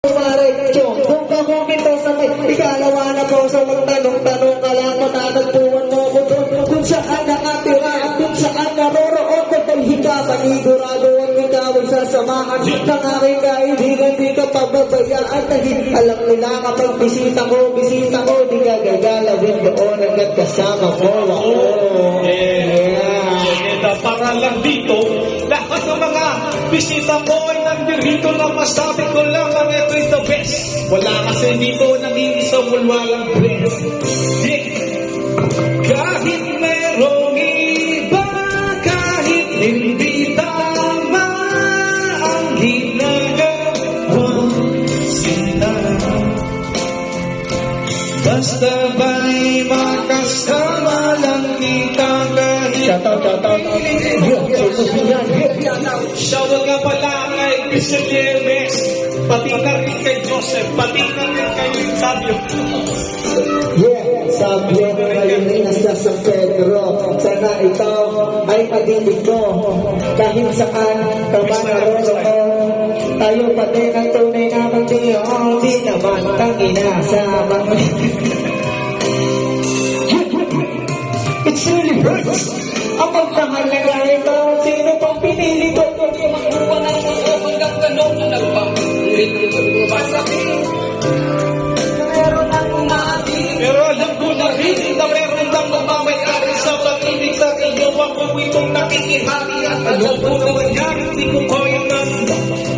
Kung kakukin to sa may ikalawa na po sa magtanong-tanong ka lang, matatagpuan mo ko doon kung saan nakatira at kung saan naroroon ko dahil ka panigurado ang ikaw ay sasamahan ng aking kaibigan, di ka pababayaan dahil alam nila kapag bisita ko, di ka gagalawin doon agad kasama ko. Para lang dito, lahat ng mga bisita ko ay nandirito na masabi ko lang ang ito is the best. Wala kasi dito nag-iisang walang best. Yeah. Kahit merong iba, kahit hindi tama ang ginagawa sila, basta ba'y makasama lang kita kahit shoutout nga pala kay Christian Jermes, pati na rin kay Joseph, pati na rin kay Sabio. Sabio Malina sa San Pedro, sana ikaw ay pag-ibig ko kahit saan ka man naroon. Tayo pati ng tunay na magdiyon, di naman tangina sa mga It's really hurts. Ang magkahalaga ito, sino pang pinili ko? Magkuha ng mga hanggang ganong nagpapangit ko masakin. Meron ang umating. Pero alam ko na rin na meron lang magmamayari sa pag-ibig sa iyo. Ako itong nakikihari at alam ko naman yan, hindi ko kaya nang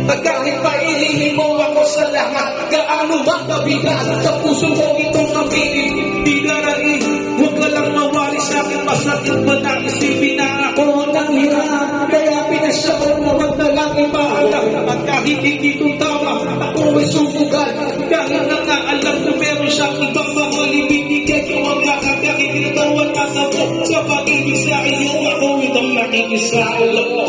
at kahit pa ilihim mo ako sa lahat, gaano makabigat sa puso ko itong kapitin. Di na rin, huwag ka lang mawali sa akin, masakit ba na isipin na ako ng hirap, kaya pinasya ko na wag na lang ipaalam. At kahit hindi ito tama, ako ay subukan, dahil na nga alam ko meron siyang ibang mahal, ibinigay ko ang lahat, kahit itawan at ako sa pag-ibig sa iyo, ako itong nakikisalo.